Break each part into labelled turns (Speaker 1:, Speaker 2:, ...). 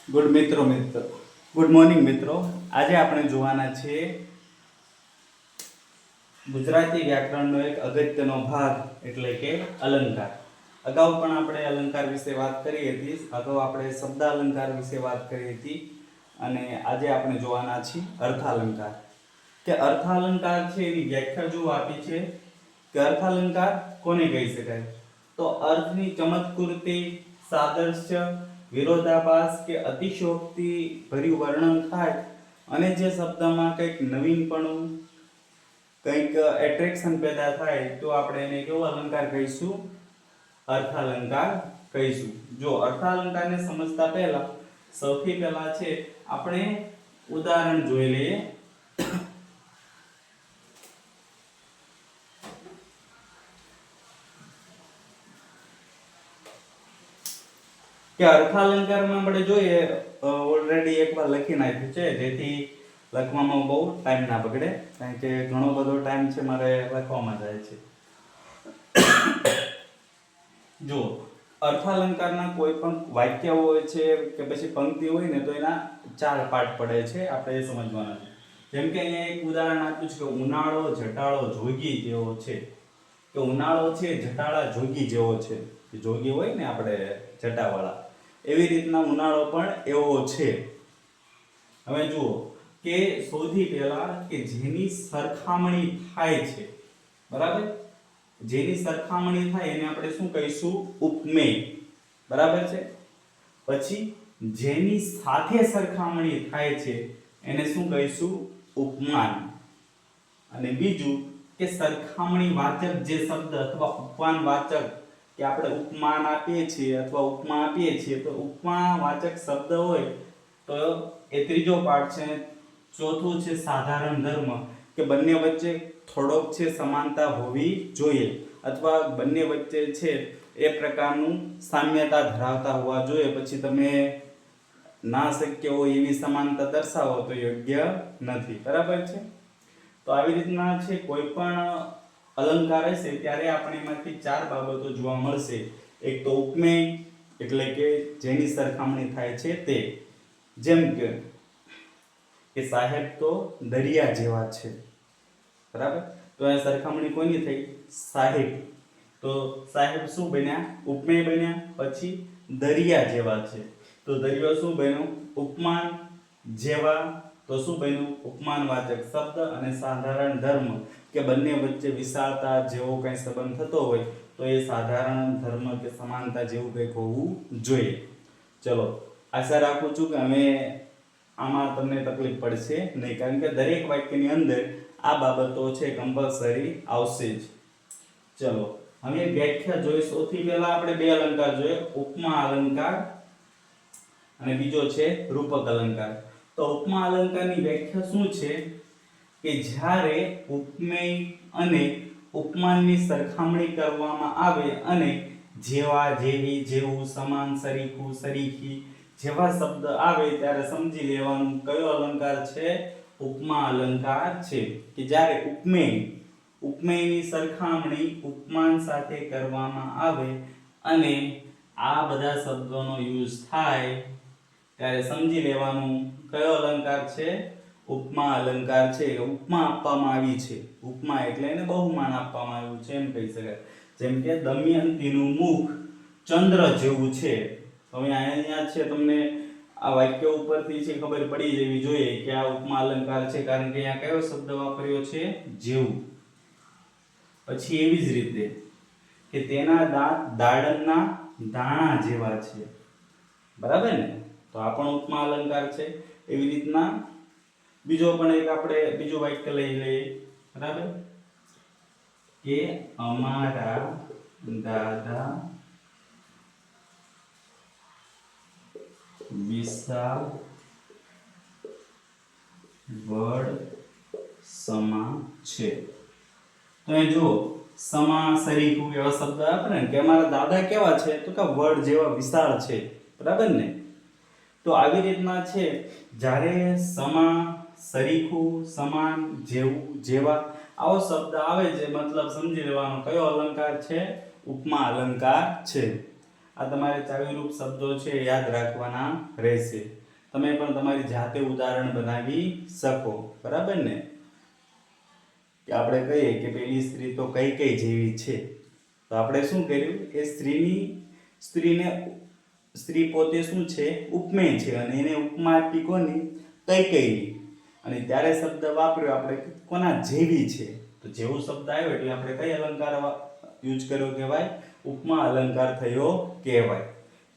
Speaker 1: Good morning મિત્રો. આજે આપણે જોવાના છે ગુજરાતી વ્યાકરણનો એક અગત્યનો ભાગ એટલે કે અલંકાર. અગાઉ પણ આપણે અલંકાર વિશે વાત કરી હતી. અગાઉ આપણે શબ્દ અલંકાર વિશે વાત કરી હતી અને આજે આપણે જોવાના છીએ અર્થાલંકાર. કે અર્થાલંકાર છે એની વ્યાખ્યા જો આપી છે કે અર્થાલંકાર કોને કહી શકાય, તો અર્થની ચમત્કૃતિ, સાદૃશ્ય, વિરોધાભાસ કે અતિશયોક્તિ ભર્યું વર્ણન થાય અને જે શબ્દમાં કંઈક નવીનપણું, કંઈક એટ્રેક્શન પેદા થાય તો આપણે એને કેવો અલંકાર કહીશું? અર્થાલંકાર કહીશું. જો અર્થાલંકારને સમજતા પહેલા સૌથી પહેલા છે આપણે ઉદાહરણ જોઈ લઈએ. કે અર્થાલંકારમાં આપણે જોઈએ ઓલરેડી એકવાર લખી નાખ્યું છે જેથી લખવામાં બહુ ટાઈમ ના બગડે, કારણ કે ઘણો બધો ટાઈમ છે મારે લખવામાં જાય છે. જો અર્થાલંકારના કોઈ પણ વાક્ય હોય છે કે પછી પંક્તિ હોય ને તો એના 4 પાર્ટ પડે છે, આપણે એ સમજવાના છે. જેમ કે અહીંયા એક ઉદાહરણ આપ્યું છે કે ઉનાળો જટાળો જોગી જેવો છે. કે ઉનાળો છે જટાળા જોગી જેવો છે. કે જોગી હોય ને આપણે જટાવાળા, એવી રીતના ઉનાળો પણ એવો છે. હવે જુઓ કે સૌથી પહેલા કે જેની સરખામણી થાય છે, બરાબર, જેની સરખામણી થાય એને આપણે શું કહીશું? ઉપમેય. બરાબર છે. પછી જેની સાથે સરખામણી થાય છે એને શું કહીશું? ઉપમાન. અને બીજું કે સરખામણી વાચક જે શબ્દ અથવા ઉપમાન વાચક, કે આપણે ઉપમાન આપીએ છીએ અથવા ઉપમા આપીએ છીએ તો ઉપમા વાચક શબ્દ હોય તો એ ત્રીજો પાઠ છે. ચોથું છે સાધારણ ધર્મ, કે બંને વચ્ચે થોડોક છે સમાનતા હોવી જોઈએ અથવા બંને વચ્ચે છે એ પ્રકારનું સામ્યતા ધરાવતા હોવા જોઈએ. પછી તમે ના શક્ય હોય એવી સમાનતા દર્શાવો તો યોગ્ય નથી. બરાબર છે. તો આવી રીતના છે કોઈ પણ અલંકાર હશે ત્યારે આપણે એમાંથી 4 બાબતો જોવા મળશે. એક તો ઉપમેય એટલે કે જેની સરખામણી થાય છે તે. જેમ કે સાહેબ તો દરિયા જેવા છે. બરાબર. તો આ સરખામણી કોની થઈ? સાહેબ. તો સાહેબ શું બન્યા? ઉપમેય બન્યા. પછી દરિયા જેવા છે તો દરિયો શું બન્યો? ઉપમાન. જેવા તો શું બન્યું? ઉપમાનવાચક શબ્દ. અને સાધારણ ધર્મ કે બંને વચ્ચે વિશાળતા જેવો કંઈ સંબંધ થતો હોય તો એ સાધારણ ધર્મ કે સમાનતા જેવું કંઈક હોવું જોઈએ. ચલો, આશા રાખું છું કે અમે આમાં તમને તકલીફ પડશે નહીં, કારણ કે દરેક વાક્યની અંદર આ બાબતો છે કમ્પલસરી આવશે જ. ચલો હવે વ્યાખ્યા જોઈએ. સૌથી પહેલા આપણે 2 અલંકાર જોઈએ, ઉપમા અલંકાર અને બીજો છે રૂપક અલંકાર. તો ઉપમા અલંકારની વ્યાખ્યા શું છે? કે જ્યારે ઉપમેય અને ઉપમાનની સરખામણી કરવામાં આવે અને જેવા, જેવી, જેવું, સમાન, સરીખું, સરીખી જેવા શબ્દ આવે ત્યારે સમજી લેવાનું કયો અલંકાર છે? ઉપમા અલંકાર છે. કે જ્યારે ઉપમેયની સરખામણી ઉપમાન સાથે કરવામાં આવે અને આ બધા શબ્દોનો યુઝ થાય ત્યારે સમજી લેવાનું કયો અલંકાર છે? ઉપમા અલંકાર છે. ઉપમા આપવામાં આવી છે. ઉપમા એટલે એને બહુમાન આપવામાં આવ્યું છે એમ કહી શકાય. જેમ કે દમયંતીનું મુખ ચંદ્ર જેવું છે. હવે અહીંયા છે તમને આ વાક્ય ઉપરથી છે ખબર પડી જવી જોઈએ કે આ ઉપમા અલંકાર છે, કારણ કે અહીંયા કયો શબ્દ વાપર્યો છે? જેવું. પછી એવી જ રીતે કે તેના દાંત દાડમના દાણા જેવા છે. બરાબર ને? તો આ પણ ઉપમા અલંકાર છે. એવી રીતના બીજો પણ એક આપણે બીજું વાક્ય લઈ લઈએ. બરાબર? કે અમારા દાદા વિશાળ વડ સમા છે. તો એ જો સમા, સરીખું એવા શબ્દ આપે ને કે અમારા દાદા કેવા છે? તો કે વડ જેવા વિશાળ છે. બરાબર ને? તો આવી રીતના છે જ્યારે સમા, સરીખું, સમાન, જેવું, જેવા આવો શબ્દ આવે છે મતલબ સમજી લેવાનો કયો અલંકાર છે? ઉપમા અલંકાર છે. આ તમારે ચાવીરૂપ શબ્દો છે યાદ રાખવાના રહેશે. તમે પણ તમારી જાતે ઉદાહરણ બનાવી શકો, બરાબર ને? કે આપણે કહીએ કે પેલી સ્ત્રી તો કઈ કઈ જેવી છે, તો આપણે શું કર્યું કે સ્ત્રી પોતે શું છે? ઉપમેય છે, અને એને ઉપમા આપી કોની? કઈ કઈની. અને ત્યારે શબ્દ વાપર્યો આપણે કોના જેવી છે, તો જેવું શબ્દ આવ્યો એટલે આપણે કઈ અલંકાર યુઝ કર્યો કહેવાય? ઉપમા અલંકાર થયો કહેવાય.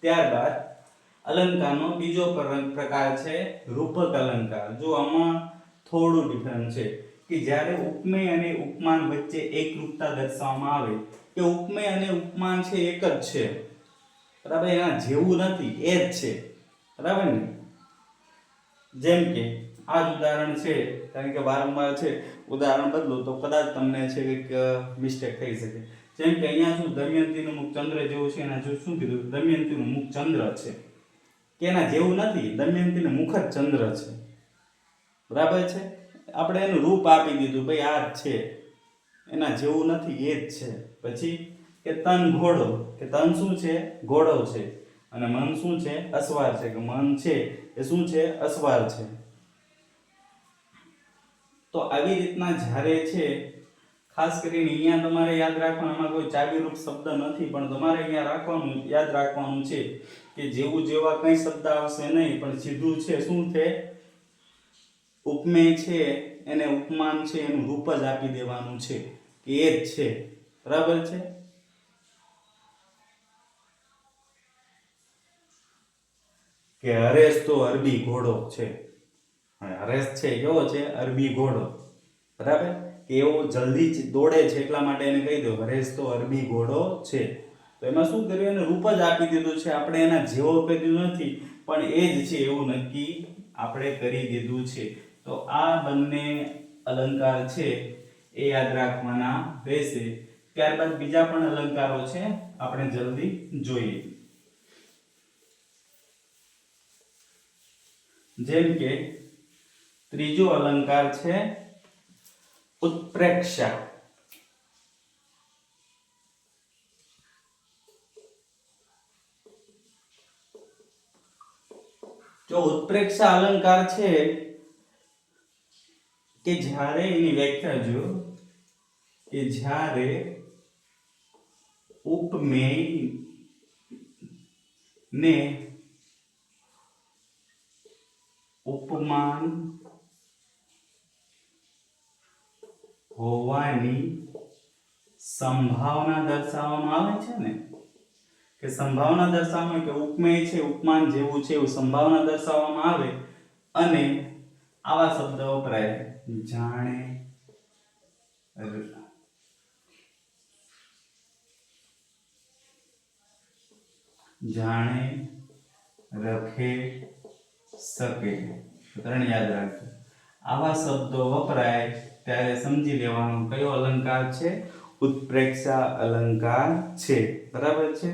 Speaker 1: ત્યારબાદ અલંકારનો બીજો પ્રકાર છે રૂપક અલંકાર. જો આમાં થોડું ડિફરન્સ છે કે જ્યારે ઉપમેય અને ઉપમાન વચ્ચે એકરૂપતા દર્શાવવામાં આવે કે ઉપમેય અને ઉપમાન છે એક જ છે, બરાબર, એના જેવું નથી, એ જ છે, બરાબર ને? જેમ કે આ જ ઉદાહરણ છે, કારણ કે વારંવાર છે ઉદાહરણ બદલો તો કદાચ તમને છે કંઈક મિસ્ટેક થઈ શકે. જેમ કે અહીંયા શું દમયંતીનું મુખ ચંદ્ર જેવું છે, એના શું કીધું? દમયંતીનું મુખ ચંદ્ર છે, કે એના જેવું નથી, દમયંતીનું મુખ જ ચંદ્ર છે, બરાબર છે? આપણે એનું રૂપ આપી દીધું, ભાઈ આ જ છે, એના જેવું નથી, એ જ છે. પછી કે તન ઘોડો, કે તન શું છે? ઘોડો છે, અને મન શું છે? અસવાર છે, કે મન છે એ શું છે? અસવાર છે. તો આવી રીતના જ્યારે છે, ખાસ કરીને અહીંયા તમારે યાદ રાખવાના, કોઈ ચાવીરૂપ શબ્દ નથી, પણ તમારે અહીંયા યાદ રાખવાનું છે કે જેવું જેવા કઈ શબ્દ આવશે નહીં, પણ સીધું છે શું છે? ઉપમેય છે એને ઉપમાન છે એનું રૂપ જ આપી દેવાનું છે કે એ જ છે, બરાબર છે? કે હરેશ તો અરબી ઘોડો છે. હરેશ છે કેવો છે? અરબી ઘોડો, બરાબર? કે એવો જલ્દી દોડે છે એટલા માટે એને કહી દો હરેશ તો અરબી ઘોડો છે. તો એમાં શું કર્યું? એને રૂપ જ આપી દીધું છે, આપણે એના જેવો કર્યું નથી, પણ એ જ છે એવું નક્કી આપણે કરી દીધું છે. તો આ બંને અલંકાર છે એ યાદ રાખવાના રહેશે. ત્યારબાદ બીજા પણ અલંકારો છે, આપણે જલ્દી જોઈએ. જેમ કે ત્રીજો અલંકાર છે ઉત્પ્રેક્ષા. જો ઉત્પ્રેક્ષા અલંકાર છે કે જ્યારે એની વ્યાખ્યા જો કે જ્યારે ઉપમેય ને ઉપમાન હોવાની સંભાવના દર્શાવવામાં આવે છે ને, કે સંભાવના દર્શાવવામાં કે ઉપમેય છે ઉપમાન જેવું છે એવું સંભાવના દર્શાવવામાં આવે, અને આવા શબ્દ વપરાય જાણે રખે શકે, ત્રણ યાદ રાખજો. આવા શબ્દો વપરાય ત્યારે સમજી લેવાનું કયો અલંકાર છે? ઉત્પ્રેક્ષા અલંકાર છે, બરાબર છે?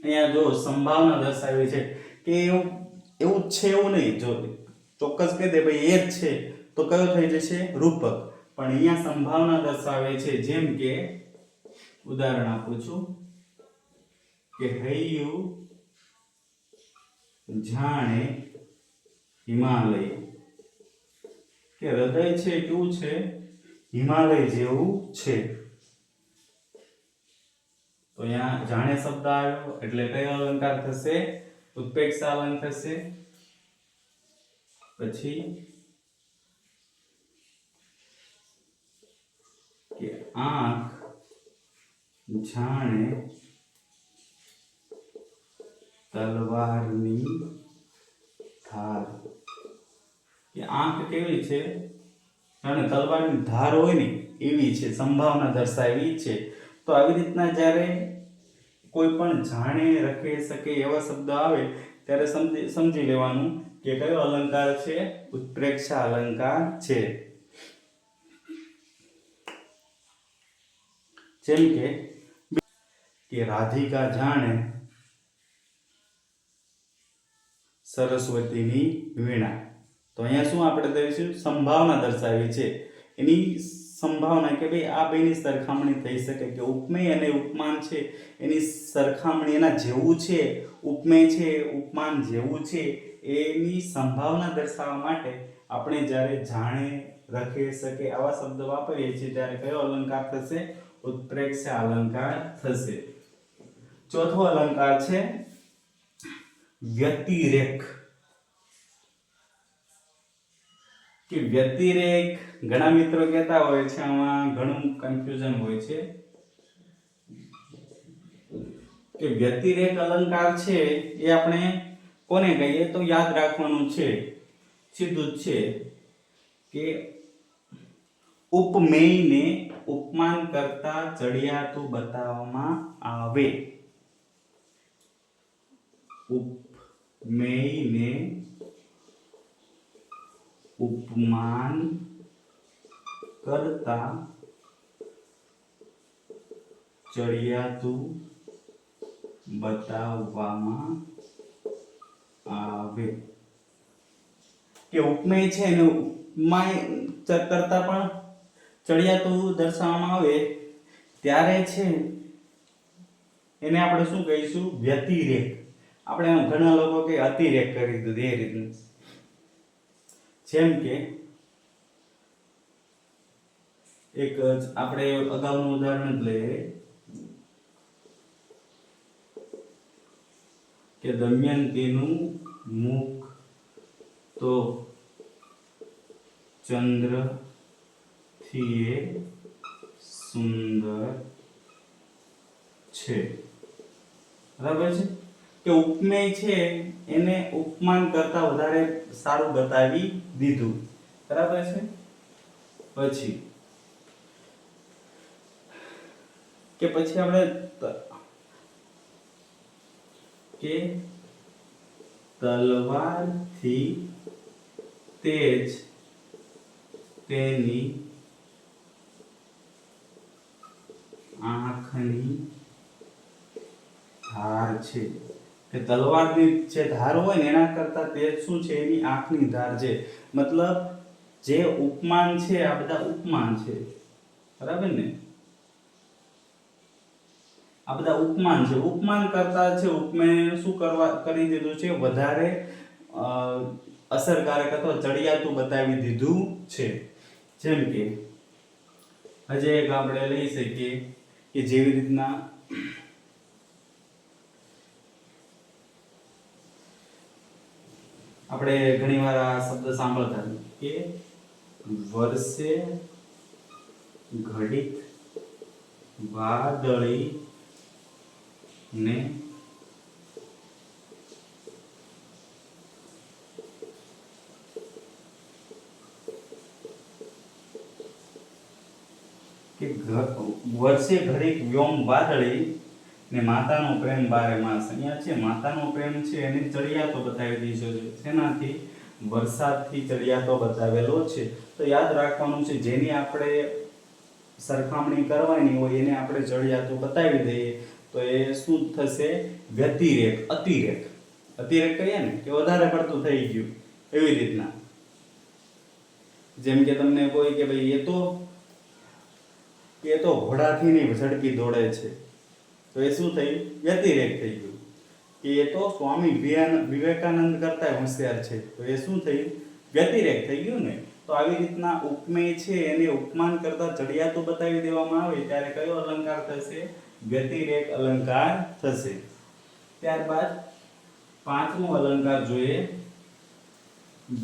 Speaker 1: અહીંયા જો સંભાવના દર્શાવી છે કે એવું છે એવું નહીં, જો ચોક્કસ કહી દે ભાઈ એ જ છે તો કયો થઈ જશે? રૂપક. પણ અહીંયા સંભાવના દર્શાવે છે. જેમ કે ઉદાહરણ આપું છું કે હૈયું જાણે હિમાલય, કે હૃદય છે કેવું છે? હિમાલય જેવું છે. તો અહીંયા જાણે શબ્દ આવ્યો એટલે કયો અલંકાર થશે? ઉત્પ્રેક્ષા અલંકાર થશે. પછી કે આંખ જાણે તલવારની ધાર, કે આંખ કેવી છે? જાણે તલવારની ધાર હોય ને એવી છે, સંભાવના દર્શાવી છે. તો આવી રીતના જ્યારે કોઈ પણ જાણે રખે શકે એવા શબ્દ આવે ત્યારે સમજી લેવાનું કે કયો અલંકાર છે? ઉત્પ્રેક્ષા અલંકાર છે. જેમ કે રાધિકા જાણે સરસ્વતીની વીણા. તો અહીંયા શું આપણે દર્શાવીશું? સંભાવના દર્શાવી છે. એની સંભાવના કે ભાઈ આ બેની સરખામણી થઈ શકે કે ઉપમેય અને ઉપમાન છે એની સરખામણી એના જેવું છે, ઉપમેય છે ઉપમાન જેવું છે એની સંભાવના દર્શાવવા માટે આપણે જ્યારે જાણે, રખે, શકે આવા શબ્દ વાપરીએ છીએ ત્યારે કયો અલંકાર થશે? ઉત્પ્રેક્ષ અલંકાર થશે. ચોથો અલંકાર છે વ્યતિરેક. કે વ્યતિરેક ઘણા મિત્રો કહેતા હોય છે, આમાં ઘણું કન્ફ્યુઝન હોય છે કે વ્યતિરેક અલંકાર છે એ આપણે કોને કહીએ? તો યાદ રાખવાનું છે, સીધું જ છે કે ઉપમેયને ઉપમાન કરતા ચડિયાતું બતાવવામાં આવે. ઉપમેયને ઉપમાન કરતા ચડિયાતું બતાવવામાં આવે. કે ઉપમેય છે ને ઉપમાય કરતા પણ ચડિયાતું દર્શાવવામાં આવે ત્યારે છે એને આપણે શું કહીશું? વ્યતિરેક. આપણે ઘણા લોકો કે અતિરેક કરી દીધું એ રીતનું. જેમ કે એક આપણે અગાઉનું ઉદાહરણ જ લઈએ કે દમયંતીનું મુખ તો ચંદ્રથી સુંદર છે. બરાબર છે કે ઉપમેય છે એને ઉપમાન કરતા વધારે સારું બતાવી દીધું. બરાબર છે. પછી આપણે કે તલવારથી તેજ તેની આંખની ધાર છે. કે તલવારની જે ધાર હોય ને એના કરતા તેજ શું છે? એની આંખની ધાર છે. મતલબ જે ઉપમાન છે આ બધા ઉપમાન છે. બરાબર ને? આ બધા ઉપમાન છે. ઉપમાન કરતા છે ઉપમેય શું કરી દીધું છે? વધારે અસરકારક અથવા ચડિયાતું બતાવી દીધું છે. જેમ કે હજી એક આપણે લઈ શકીએ કે જેવી રીતના આપણે ઘણીવાર આ શબ્દ સાંભળતા કે વર્ષે ઘડીક વાદળી ને કે વર્ષે ઘડીક વ્યોમ વાદળી ને માતાનો પ્રેમ બારે માસ. અહીંયા છે માતાનો પ્રેમ છે એને ચડિયાતો બતાવી દીધો છે. શેનાથી? વરસાદથી ચડિયાતો બતાવેલો છે. તો યાદ રાખવાનું છે જેની આપણે સરખામણી કરવાની હોય એને આપણે ચડિયાતું બતાવી દઈએ તો એ શું થશે? વ્યતિરેક, અતિરેક. અતિરેક કહીએ ને કે વધારે પડતું થઈ ગયું એવી રીતના. જેમ કે તમને કોઈ કે ભાઈ એ તો ઘોડાથી નહીં ઝડપી દોડે છે, તો એ શું થયું? વ્યતિરેક થઈ ગયું. કે એ તો સ્વામી વિવેકાનંદ કરતા હોશિયાર છે, તો એ શું થયું? વ્યતિરેક થઈ ગયું ને. તો આવી રીતના ઉપમેય છે એને ઉપમાન કરતા ચડિયાતું બતાવી દેવામાં આવે ત્યારે કયો અલંકાર થશે? વ્યતિરેક અલંકાર થશે. ત્યારબાદ પાંચમો અલંકાર જોઈએ,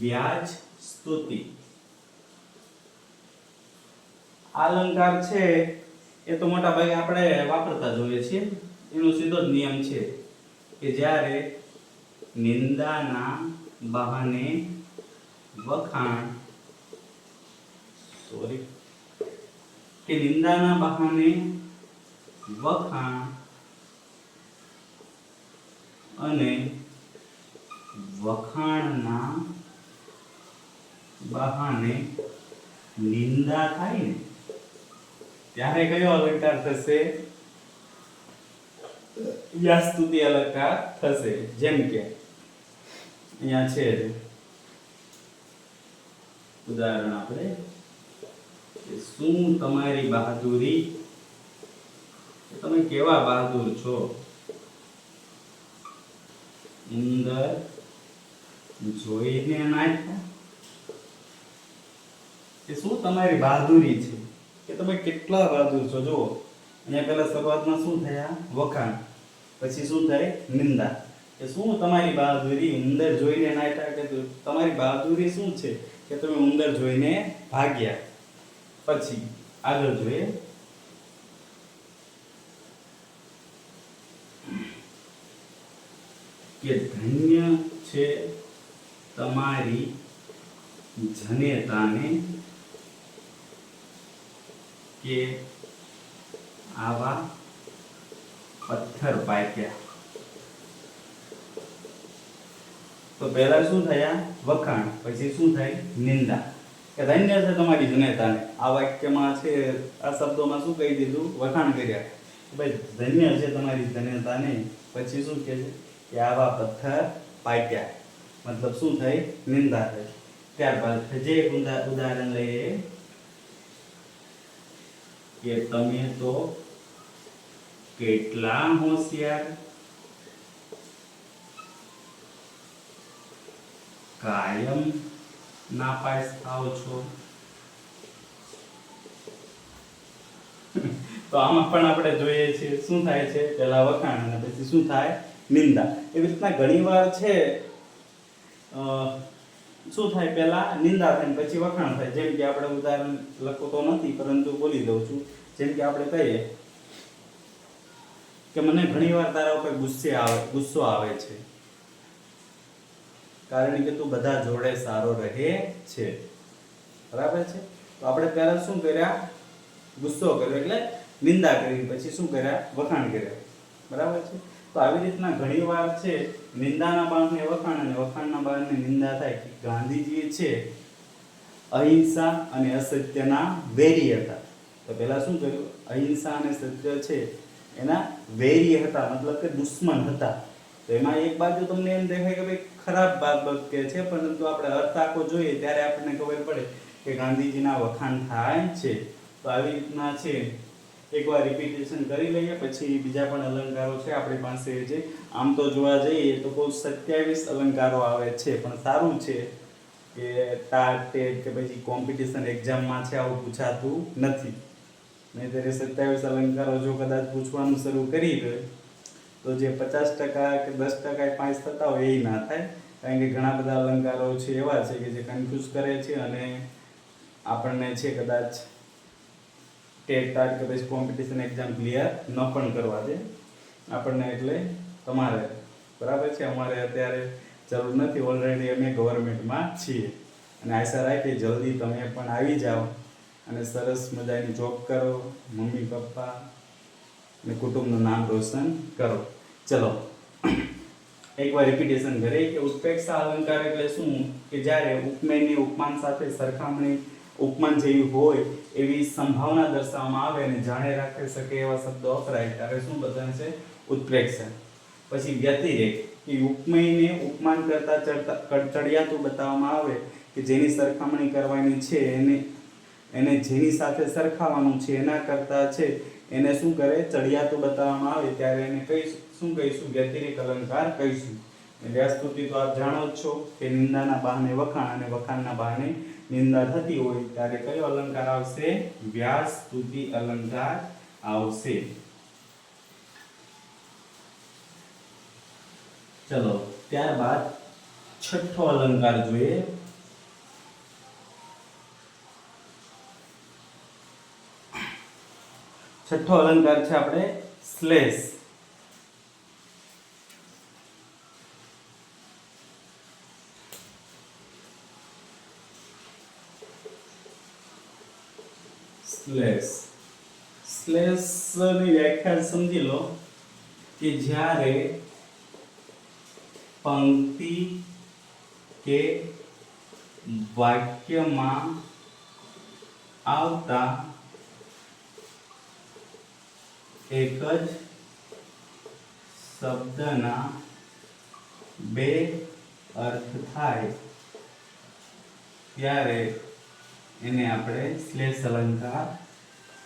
Speaker 1: વ્યાજ સ્તુતિ. આ અલંકાર છે એ તો મોટા ભાગે આપણે વાપરતા જોઈએ છીએ. એનો સીધો જ નિયમ છે કે જ્યારે નિંદાના બહાને વખાણ અને વખાણના બહાને નિંદા થાય ને ત્યારે કયો અલંકાર થશે? વ્યાજસ્તુતિ અલંકાર થશે. જેમ કે અહીંયા છે ઉદાહરણ આપણે કે શું તમારી બહાદુરી, તમે કેવા બહાદુર છો? ઉંદર જોઈને નાખ્યા, કે શું તમારી બહાદુરી છે, કે તમે કેટલા બહાદુર છો? જો અહીંયા પહેલા શરૂઆતમાં શું થયા? વખાણ. પછી શું થાય? નિંદા. કે શું તમારી બહાદુરી, ઉંદર જોઈને નાખ્યા, કે તમારી બહાદુરી શું છે કે તમે ઉંદર જોઈને ભાગ્યા. પછી આગળ જોઈએ, કે ધન્ય છે તમારી જનેતાને, કે આવા પથ્થર પાક્યા. તો પહેલા શું થયા? વખાણ. પછી શું થાય? નિંદા. કે ધન્ય છે તમારી જનેતાને. આ વાક્યમાં છે, આ શબ્દોમાં શું કહી દીધું? વખાણ કર્યા. ભાઈ ધન્ય છે તમારી જનેતાને. પછી શું કહે છે? કે આવા પથ્થર પાક્યા. મતલબ શું થઈ? નિંદા થઈ. ત્યારબાદ જે ઉદાહરણ લઈએ, કે તમે તો કેટલા હોશિયાર, કાયમ નાપાસ થાવ છો. તો આમાં પણ આપણે જોઈએ છીએ શું થાય છે? પહેલા વખાણ અને પછી શું થાય? નિંદા. એવી રીતના ઘણીવાર છે શું થાય? પહેલા નિંદા થાય પછી વખાણ થાય. જેમ કે આપણે ઉદાહરણ લખતો નથી પરંતુ બોલી દઉં છું. જેમ કે આપણે કહીએ કે મને ઘણીવાર તારા ઉપર ગુસ્સો આવે છે, કારણ કે તું બધા જોડે સારો રહે છે. બરાબર છે? તો આપણે પહેલા શું કર્યા? ગુસ્સો કર્યો એટલે નિંદા કરી, પછી શું કર્યા? વખાણ કર્યા. બરાબર છે? તો આવી રીતના ઘણીવાર છે નિંદાના બાણને વખાણ અને વખાણના બાણને નિંદા થાય. ગાંધીજી છે અહિંસા અને અસત્યના વેરી હતા. તો પહેલા શું કર્યું? અહિંસા અને સત્ય છે એના વેરી હતા, મતલબ કે દુશ્મન હતા. તો એમાં એક બાજુ તમને એમ દેખાય કે ભાઈ ખરાબ બાબત કે છે, પરંતુ આપણે અર્થ આખો જોઈએ ત્યારે આપણને ખબર પડે કે ગાંધીજીના વખાણ થાય છે. તો આવી રીતના છે એકવાર રિપીટેશન કરી લઈએ, પછી બીજા પણ અલંકારો છે આપણી પાસે. જે આમ તો જોવા જઈએ તો કુલ 27 અલંકારો આવે છે, પણ સારું છે કે ટાટ ટેટ કે પછી કોમ્પિટિશન એક્ઝામમાં છે આવું પૂછાતું નથી. નહીંતર 27 અલંકારો જો કદાચ પૂછવાનું શરૂ કરી દે તો જે 50% કે 10% પાસ થતા હોય એ ના થાય. કારણ કે ઘણા બધા અલંકારો છે એવા છે કે જે કન્ફ્યુઝ કરે છે અને આપણને છે કદાચ ટેટ ટાટ કે પછી કોમ્પિટિશન એક્ઝામ ક્લિયર ન પણ કરવા દે આપણને. એટલે તમારે બરાબર છે, અમારે અત્યારે જરૂર નથી, ઓલરેડી અમે ગવર્મેન્ટમાં છીએ અને આશા રાખીએ જલ્દી તમે પણ આવી જાઓ અને સરસ મજાની જોબ કરો, મમ્મી પપ્પા અને કુટુંબનું નામ રોશન કરો. ચલો એકવાર રિપીટેશન કરીએ કે ઉત્પ્રેક્ષા અલંકાર એટલે શું? કે જ્યારે ઉપમેયની ઉપમાન સાથે સરખામણી ઉપમાન જેવી હોય એવી સંભાવના દર્શાવવામાં આવે અને જાણે રાખી શકે એવા શબ્દો વપરાય ત્યારે શું બતાવે? ઉત્પ્રેક્ષા. પછી વ્યતિરેક, કે ઉપમેયને ઉપમાન કરતા ચડિયાતું બતાવવામાં આવે કે જેની સરખામણી કરવાની છે એને જેની સાથે સરખાવવાનું છે એના કરતા છે એને શું કરે? ચડિયાતું બતાવવામાં આવે ત્યારે એને શું કહીશું? વ્યતિરેક અલંકાર કહીશું. વ્યાસ્તુતિ તો આપ જાણો જ છો કે નિંદાના બહાને વખાણ અને વખાણના બહાને નિંદા થતી હોય ત્યારે કયો અલંકાર આવશે? વ્યાસ્તુતિ અલંકાર આવશે. ચલો ત્યારબાદ છઠ્ઠો અલંકાર જોઈએ. છઠ્ઠો અલંકાર છે આપણે શ્લેષ. શ્લેષની વ્યાખ્યા સમજી લો કે જ્યારે પંક્તિ કે વાક્યમાં આવતા એક જ શબ્દના બે અર્થ થાય ત્યારે એને આપણે શ્લેષ અલંકાર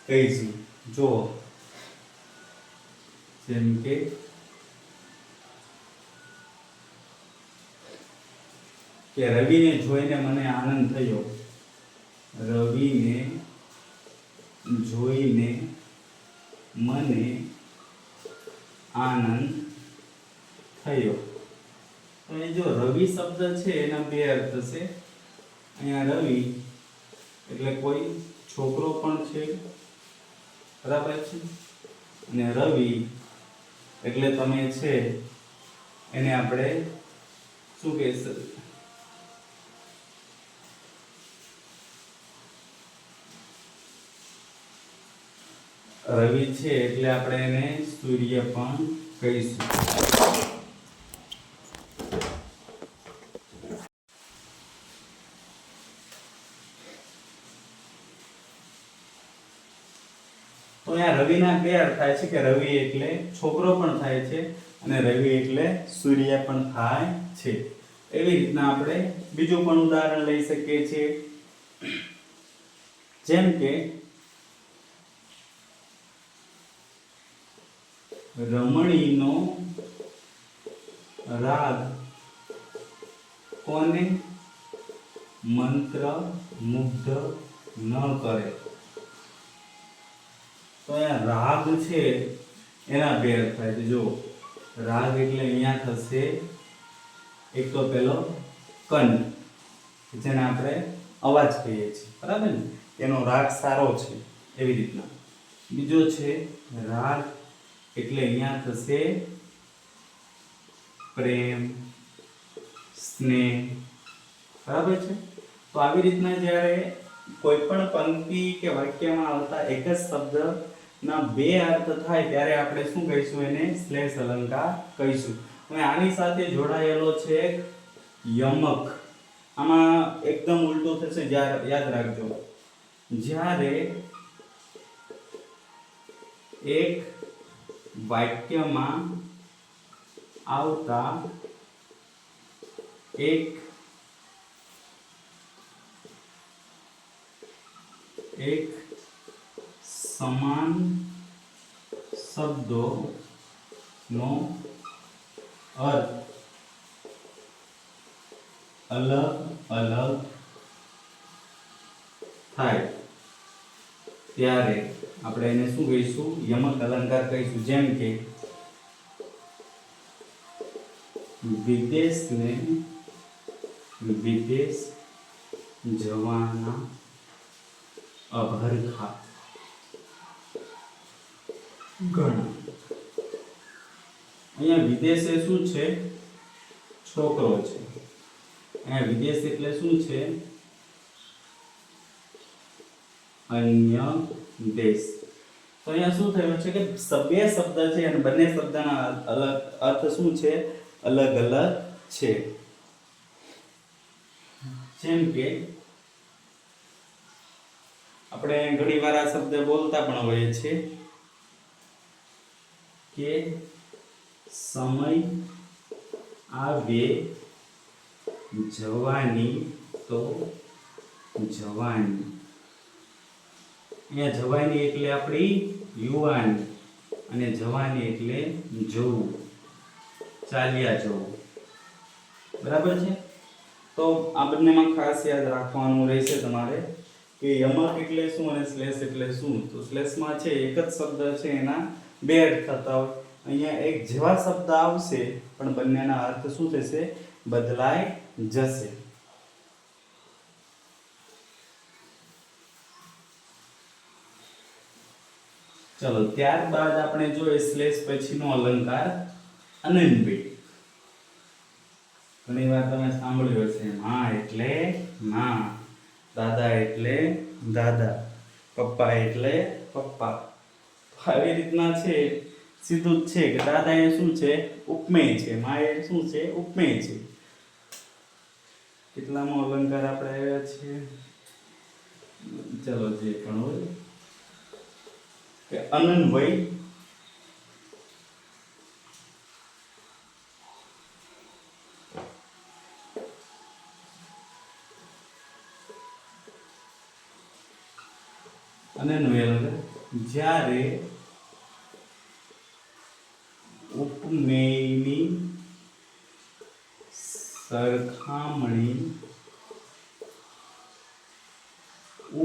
Speaker 1: કહીશું. જો જેમ કે રવિને જોઈને મને આનંદ થયો. રવિને જોઈને મને આનંદ થયો. તો એ જો રવિ શબ્દ છે એના બે અર્થ છે. અહીંયા રવિ એટલે કોઈ છોકરો પણ છે, બરાબર છે, અને રવિ એટલે તમે છે એને આપણે શું કહેશું? રવિ છે એટલે આપણે એને સૂર્ય પણ કહીશું. તો અહીંયા રવિના બે અર્થ થાય છે કે રવિ એટલે છોકરો પણ થાય છે અને રવિ એટલે સૂર્ય પણ થાય છે. એવી રીતના આપણે બીજું પણ ઉદાહરણ લઈ શકીએ છીએ. જેમ કે રમણીનો રાગ કોને મંત્ર મુગ્ધ ન કરે. તો અહીંયા રાગ છે એના બે અર્થ થાય છે. જો રાગ એટલે અહીંયા થશે એક તો પેલો કંઠ, જેને આપણે અવાજ કહીએ છીએ, બરાબર ને, એનો રાગ સારો છે એવી રીતના. બીજો છે રાગ એટલે અહીંયા થશે પ્રેમ, સ્નેહ, બરાબર છે. તો આવી રીતના જ્યારે કોઈ પણ પંક્તિ કે વાક્યમાં આવતા એક જ શબ્દના બે અર્થ થાય ત્યારે આપણે શું કહીશું? એને શ્લેષ અલંકાર કહીશું. હવે આની સાથે જોડાયેલો છે યમક. આમાં એકદમ ઉલટું થશે. યાદ રાખજો, જ્યારે એક વાક્યમાં આવતા એક સમાન શબ્દોનો અર્થ અલગ અલગ થાય ત્યારે આપણે એને શું કહીશું? યમક અલંકાર કહીશું. જેમ કે વિદેશને વિદેશ જવાના અભરખા ઘણા. અહીંયા વિદેશ એ શું છે? છોકરો છે. અહીંયા વિદેશ એટલે શું છે? અન્ય દેશ. તો અહીંયા શું થયું છે કે બે શબ્દ છે અને બંને શબ્દના અલગ અર્થ શું છે? અલગ અલગ છે. જેમ કે આપણે ઘણી વાર આ શબ્દ બોલતા પણ હોઈએ છીએ કે સમય આવે જવાની તો જવાની. અહીંયા જવાની એટલે આપણી યુવાની અને જવાની એટલે જવું, ચાલ્યા જવું, બરાબર છે. તો આ બંનેમાં ખાસ યાદ રાખવાનું રહેશે તમારે કે યમક એટલે શું અને શ્લેષ એટલે શું. તો શ્લેષમાં છે એક જ શબ્દ છે એના બે અર્થ થતા હોય. અહીંયા એક જેવા શબ્દ આવશે પણ બંનેના અર્થ શું થશે? બદલાઈ જશે. ચલો ત્યારબાદ આપણે જોઈએ શ્લેષ પછીનો અલંકાર અનન્વય. ઘણી વાર તમે સાંભળ્યું હશે માં એટલે માં, દાદા એટલે દાદા, પપ્પા એટલે પપ્પા. આવી રીતના છે સીધું જ છે કે દાદા એ શું છે? ઉપમેય છે. માં એ શું છે? ઉપમેય છે. કેટલામાં અલંકાર આપણે આવ્યા છીએ? ચલો જે પણ હોય કે અનન્વય અનન્વય અલંકાર જ્યારે ઉપમેયની સરખામણી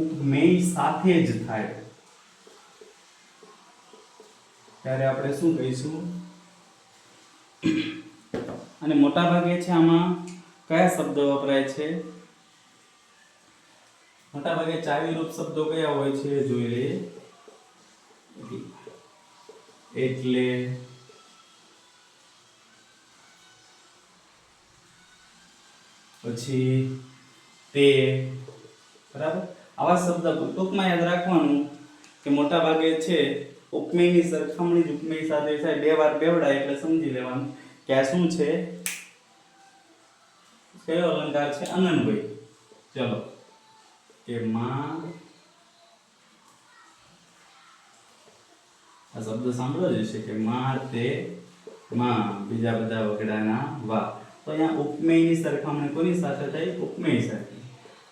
Speaker 1: ઉપમેય સાથે જ થાય ત્યારે આપણે શું કહીશું? અને મોટા ભાગે છે આમાં કયા શબ્દો વપરાય છે? મોટા ભાગે ચાવીરૂપ શબ્દો કયા હોય છે જોઈ લઈએ. એટલે, પછી તે, બરાબર. આવા શબ્દ ટૂંકમાં યાદ રાખવાનું કે મોટા ભાગે છે ઉપમેયની સરખામણી જ ઉપમેય સાથે થાય. બે વાર બેવડાય એટલે સમજી લેવાનું કે આ શું છે, કયો અલંકાર છે? અનન્વય. ચલો કે માં, આ શબ્દ સાંભળો જ હશે કે માં તે માં, બીજા બધા વગડાના વા. તો અહીંયા ઉપમેયની સરખામણી કોની સાથે થાય? ઉપમેય સાથે.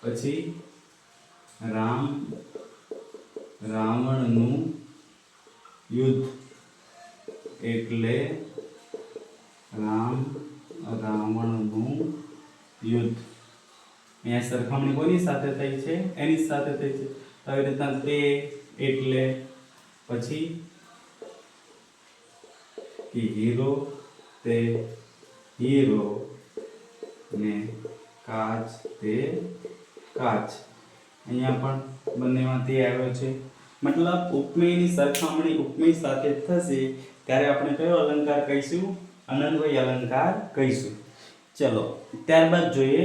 Speaker 1: પછી રામ રાવણનું યુદ્ધ એટલે રામ રાવણનું યુદ્ધ. અહીંયા સરખામણી કોની સાથે થઈ છે? એની સાથે થઈ છે. તો આવી રીતના તે, એટલે, પછી કે હીરો તે હીરો ને કાચ તે કાચ. અહીંયા પણ બંનેમાં તે આવ્યો છે. મતલબ ઉપમેયની સરખામણી ઉપમેય સાથે થશે ત્યારે આપણે કયો અલંકાર કહીશું? અનન્વય અલંકાર કહીશું. ચલો ત્યારબાદ જોઈએ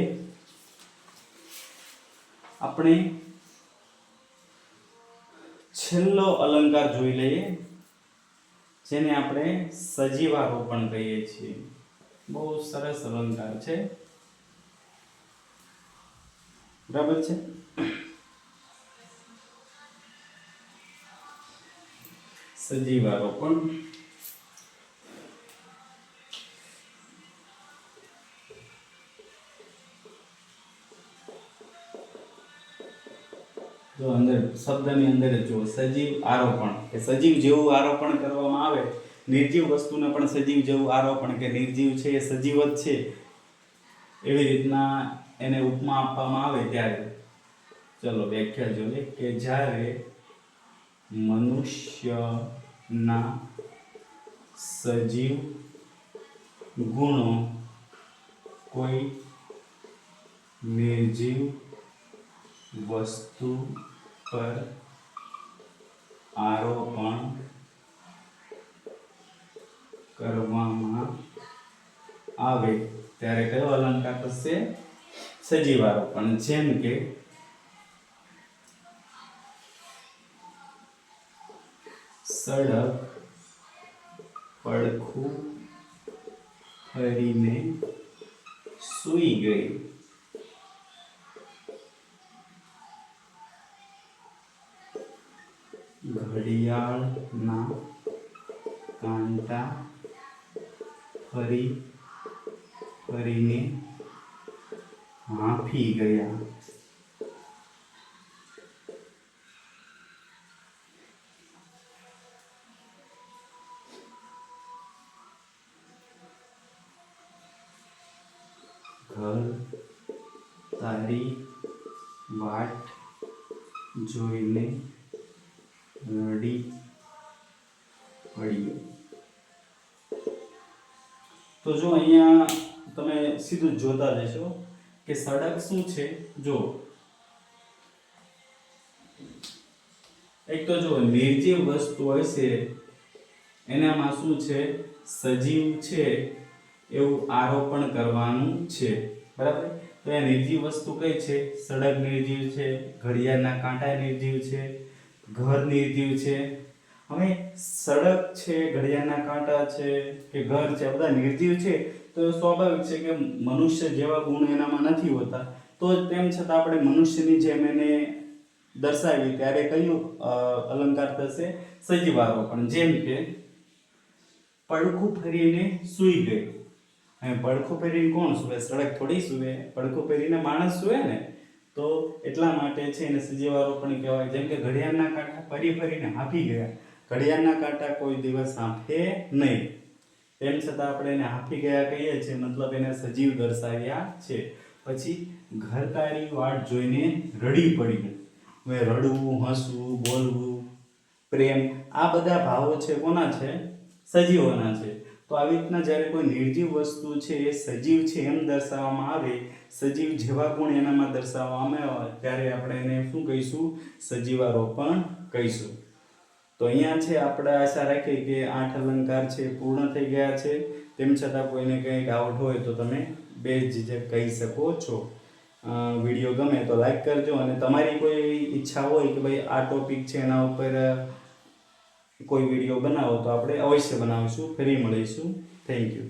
Speaker 1: આપણે છેલ્લો અલંકાર જોઈ લઈએ, જેને આપણે સજીવારોપણ કહીએ છીએ. બહુ સરસ અલંકાર છે, બરાબર છે. સજીવારોપણ જો અંદર શબ્દની અંદર જો સજીવ આરોપણ કે સજીવ જેવું આરોપણ કરવામાં આવે, નિર્જીવ વસ્તુને પણ સજીવ જેવું આરોપણ કે નિર્જીવ છે એ સજીવ જ છે એવી રીતના એને ઉપમા આપવામાં આવે ત્યારે ચલો વ્યાખ્યા જોઈએ કે જ્યારે મનુષ્યના સજીવ ગુણો કોઈ નિર્જીવ વસ્તુ પર આરોપણ કરવામાં આવે ત્યારે કયો અલંકાર થશે? સજીવ આરોપણ. જેમ કે સડક પડખું ફરીને સૂઈ ગઈ. ઘડિયાળના કાંટા ફરી ફરીને હાંફી ગયા. ઘર તારી વાટ જોઈને રડી પડ્યું. તો જો અહીંયા તમે સીધું જોતા જશો કે સડક શું છે? જો એક તો જો નિર્જીવ વસ્તુ હોય છે એનામાં શું છે? સજીવ છે એવું આરોપણ કરવાનું છે, બરાબર. તો એ નિર્જીવ વસ્તુ કઈ છે? સડક નિર્જીવ છે, ઘડિયાળના કાંટા નિર્જીવ છે, ઘર નિર્જીવ છે. હવે સડક છે, ઘડિયાળના કાંટા છે કે ઘર છે, બધા નિર્જીવ છે તો સ્વાભાવિક છે કે મનુષ્ય જેવા ગુણ એનામાં નથી હોતા. તો તેમ છતાં આપણે મનુષ્યની જેમ એને દર્શાવી ત્યારે કયું અલંકાર થશે? સજીવારોપણ. જેમ કે પડખું ફરીને સૂઈ ગઈ. પડખું ફેરીને કોણ સૂવે? સડક થોડી સૂવે. પડખું ફેરીને માણસ સૂવે ને. તો એટલા માટે છે એને સજીવારોપણ કહેવાય. જેમ કે ઘડિયાળના કાંટા ફરી ફરીને હાંફી ગયા, ઘડિયાળના કાંટા કોઈ દિવસ હાંફે નહીં, તેમ છતાં આપણે એને હાંફી ગયા કહીએ છીએ, મતલબ એને સજીવ દર્શાવ્યા છે. પછી ઘર તારી વાટ જોઈને રડી પડ્યું. હવે રડવું, હસવું, બોલવું, પ્રેમ, આ બધા ભાવો છે કોના છે? સજીવોના છે. તો આવી રીતના જ્યારે કોઈ નિર્જીવ વસ્તુ છે એ સજીવ છે એમ દર્શાવવામાં આવે, સજીવ જેવા ગુણ એનામાં દર્શાવવામાં આવે, ત્યારે આપણે એને શું કહીશું? સજીવારોપણ કહીશું. તો અહીંયા છે આપણે આશા રાખીએ કે 8 અલંકાર છે પૂર્ણ થઈ ગયા છે. તેમ છતાં કોઈને કંઈ ડાઉટ હોય તો તમે બેઝિઝક કહી શકો છો. વિડીયો ગમે તો લાઈક કરજો, અને તમારી કોઈ ઈચ્છા હોય કે ભાઈ આ ટોપિક છે એના ઉપર કોઈ વિડીયો બનાવો તો આપણે અવશ્ય બનાવીશું. ફરી મળીશું. Thank you.